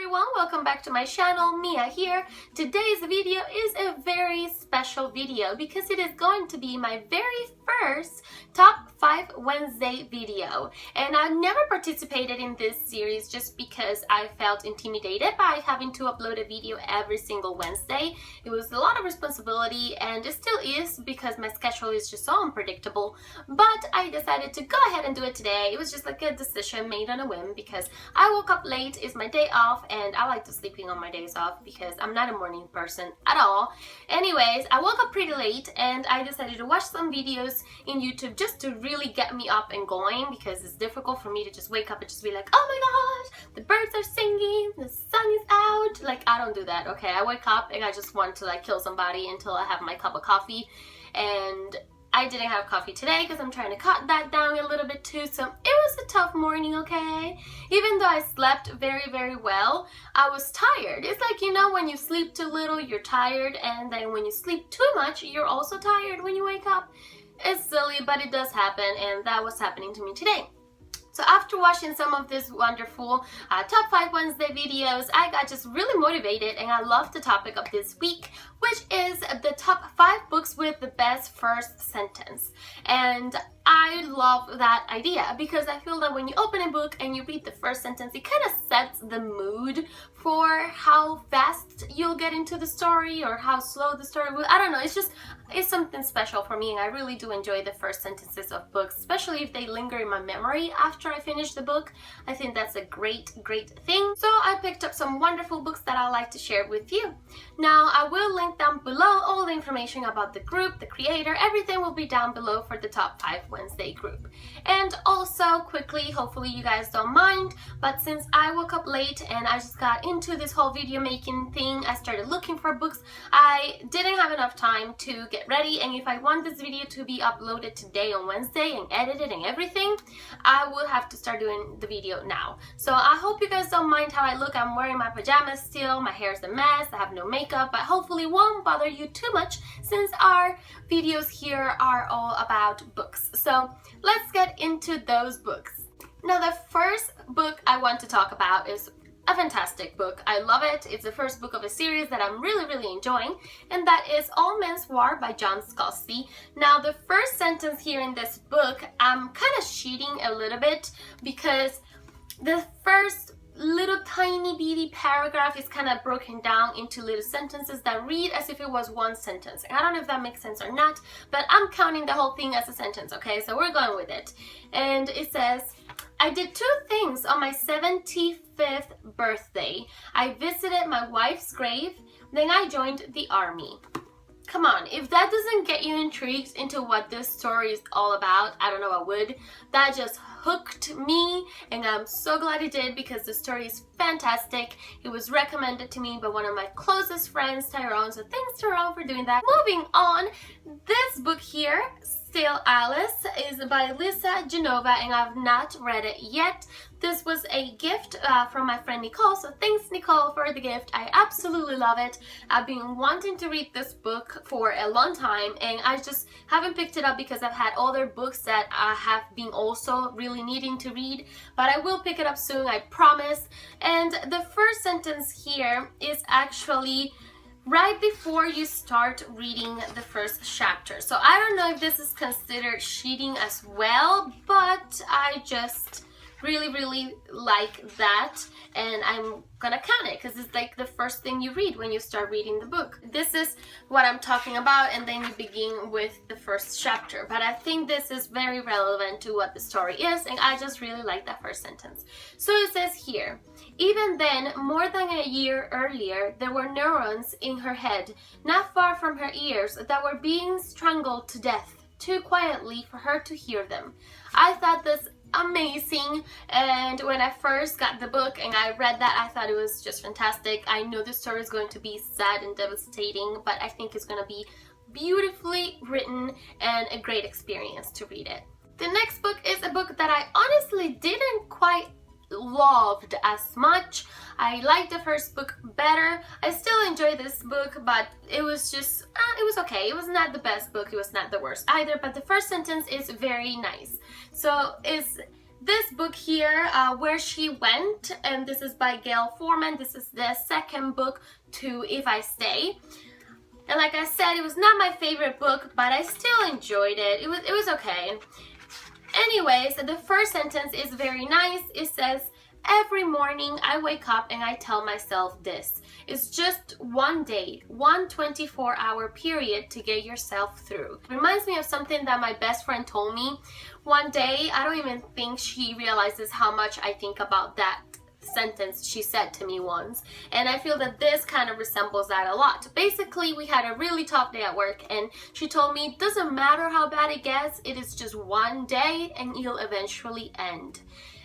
everyone, welcome back to my channel. Mia here. Today's video is a very special video because it is going to be my very first Top 5 Wednesday video. And I've never participated in this series just because I felt intimidated by having to upload a video every single Wednesday. It was a lot of responsibility and it still is because my schedule is just so unpredictable. But I decided to go ahead and do it today. It was just like a decision made on a whim because I woke up late, it's my day off, and I like to sleeping on my days off because I'm not a morning person at all. Anyways, I woke up pretty late and I decided to watch some videos in YouTube just to really get me up and going because it's difficult for me to just wake up and just be like, oh my gosh, the birds are singing, the sun is out. Like, I don't do that, okay? I wake up and I just want to like kill somebody until I have my cup of coffee, and I didn't have coffee today because I'm trying to cut that down a little bit too, so it was a tough morning, okay? Even though I slept very well, I was tired. It's like, you know, when you sleep too little, you're tired, and then when you sleep too much, you're also tired when you wake up. It's silly, but it does happen, and that was happening to me today. So after watching some of these wonderful Top 5 Wednesday videos, I got just really motivated, and I love the topic of this week, which is the top 5 books with the best first sentence. And I love that idea because I feel that when you open a book and you read the first sentence, it kind of sets the mood for how fast you'll get into the story or how slow the story will. I don't know, it's something special for me, and I really do enjoy the first sentences of books, especially if they linger in my memory after I finish the book. I think that's a great thing. So I picked up some wonderful books that I'd like to share with you. Now I will link down below all the information about the group, the creator, everything will be down below for the Top 5 Wednesday group. And also quickly, hopefully you guys don't mind, but since I woke up late and I just got into this whole video making thing, I started looking for books. I didn't have enough time to get ready, and if I want this video to be uploaded today on Wednesday and edited and everything, I will have to start doing the video now. So I hope you guys don't mind how I look. I'm wearing my pajamas still, my hair's a mess, I have no makeup, but hopefully won't bother you too much since our videos here are all about books. So let's get into those books. Now the first book I want to talk about is a fantastic book. I love it. It's the first book of a series that I'm really enjoying, and that is All Men's War by John Scalzi. Now the first sentence here in this book, I'm kind of cheating a little bit because the first little tiny bitty paragraph is kind of broken down into little sentences that read as if it was one sentence. I don't know if that makes sense or not, but I'm counting the whole thing as a sentence, okay? So we're going with it. And it says, I did 2 things on my 75th birthday. I visited my wife's grave, then I joined the army. Come on, if that doesn't get you intrigued into what this story is all about, I don't know what would. That just hooked me, and I'm so glad it did because the story is fantastic. It was recommended to me by one of my closest friends, Tyrone, so thanks Tyrone for doing that. Moving on, this book here, Still Alice, is by Lisa Genova, and I've not read it yet. This was a gift from my friend Nicole, so thanks Nicole for the gift. I absolutely love it. I've been wanting to read this book for a long time, and I just haven't picked it up because I've had other books that I have been also really needing to read, but I will pick it up soon, I promise. And the first sentence here is actually right before you start reading the first chapter. So I don't know if this is considered cheating as well, but I just really like that, and I'm gonna count it because it's like the first thing you read when you start reading the book. This is what I'm talking about, and then you begin with the first chapter, but I think this is very relevant to what the story is, and I just really like that first sentence. So it says here, even then, more than a year earlier, there were neurons in her head, not far from her ears, that were being strangled to death, too quietly for her to hear them. I thought this amazing, and when I first got the book and I read that, I thought it was just fantastic. I know the story is going to be sad and devastating, but I think it's going to be beautifully written and a great experience to read it. The next book is a book that I honestly didn't quite loved as much. I liked the first book better. I still enjoy this book, but it was just, it was okay. It was not the best book, it was not the worst either, but the first sentence is very nice. So it's this book here, Where She Went, and this is by Gail Foreman. This is the second book to If I Stay. And like I said, it was not my favorite book, but I still enjoyed it. It was okay. Anyways, the first sentence is very nice. It says, every morning I wake up and I tell myself this. It's just one day, one 24-hour period to get yourself through. It reminds me of something that my best friend told me one day. I don't even think she realizes how much I think about that sentence she said to me once, and I feel that this kind of resembles that a lot. Basically, we had a really tough day at work and she told me it doesn't matter how bad it gets, it is just one day and it'll eventually end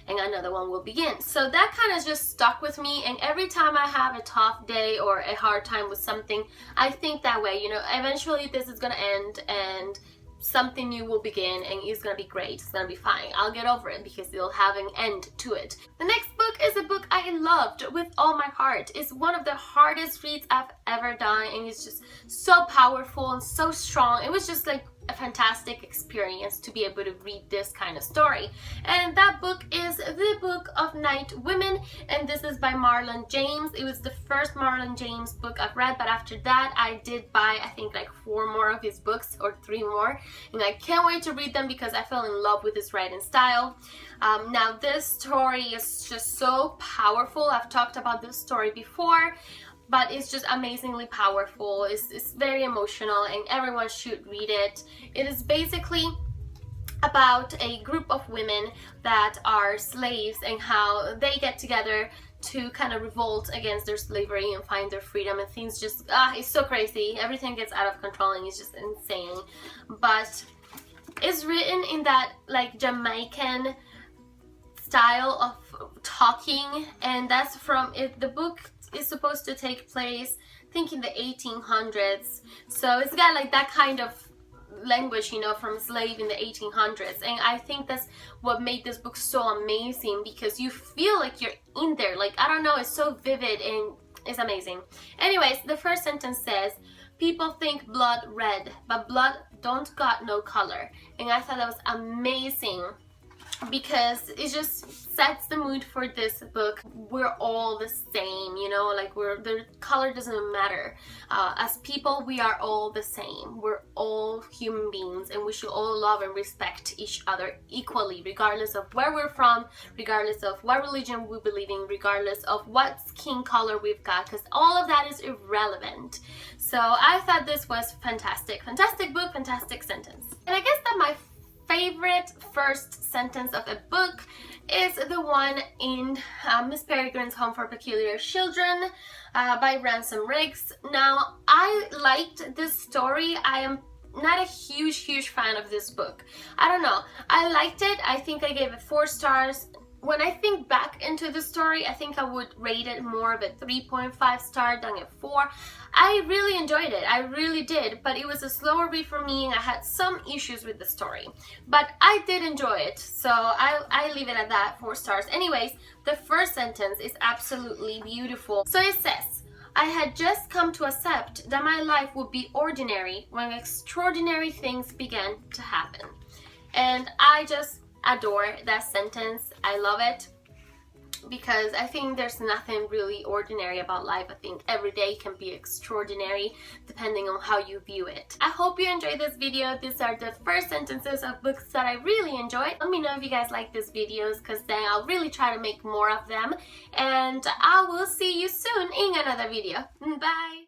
and another one will begin. So that kind of just stuck with me, and every time I have a tough day or a hard time with something, I think that way, you know, eventually this is gonna end and something new will begin and it's gonna be great, it's gonna be fine, I'll get over it because it'll have an end to it. The next book is a book I loved with all my heart. It's one of the hardest reads I've ever done, and it's just so powerful and so strong. It was just like a fantastic experience to be able to read this kind of story, and that book is The Book of Night Women, and this is by Marlon James. It was the first Marlon James book I've read, but after that I did buy I think like 4 more of his books or 3 more, and I can't wait to read them because I fell in love with his writing style. Now this story is just so powerful. I've talked about this story before, but it's just amazingly powerful. It's very emotional and everyone should read it. It is basically about a group of women that are slaves and how they get together to kind of revolt against their slavery and find their freedom, and things just, it's so crazy. Everything gets out of control and it's just insane. But it's written in that like Jamaican style of talking, and that's from it. The book is supposed to take place, I think, in the 1800s, so it's got like that kind of language, you know, from slave in the 1800s, and I think that's what made this book so amazing because you feel like you're in there. Like, I don't know, it's so vivid and it's amazing. Anyways, the first sentence says, people think blood red, but blood don't got no color, and I thought that was amazing because it just sets the mood for this book. We're all the same, you know, like the color doesn't matter. As people, we are all the same. We're all human beings and we should all love and respect each other equally, regardless of where we're from, regardless of what religion we believe in, regardless of what skin color we've got, because all of that is irrelevant. So I thought this was fantastic. Fantastic book, fantastic sentence. And I guess that my favorite first sentence of a book is the one in Miss Peregrine's Home for Peculiar Children by Ransom Riggs. Now, I liked this story. I am not a huge fan of this book. I don't know. I liked it. I think I gave it 4 stars. When I think back into the story, I think I would rate it more of a 3.5 star than a 4. I really enjoyed it. I really did, but it was a slower read for me and I had some issues with the story. But I did enjoy it, so I leave it at that, 4 stars. Anyways, the first sentence is absolutely beautiful. So it says, I had just come to accept that my life would be ordinary when extraordinary things began to happen. And I just adore that sentence. I love it because I think there's nothing really ordinary about life. I think every day can be extraordinary depending on how you view it. I hope you enjoyed this video. These are the first sentences of books that I really enjoyed. Let me know if you guys like these videos because then I'll really try to make more of them. And I will see you soon in another video. Bye!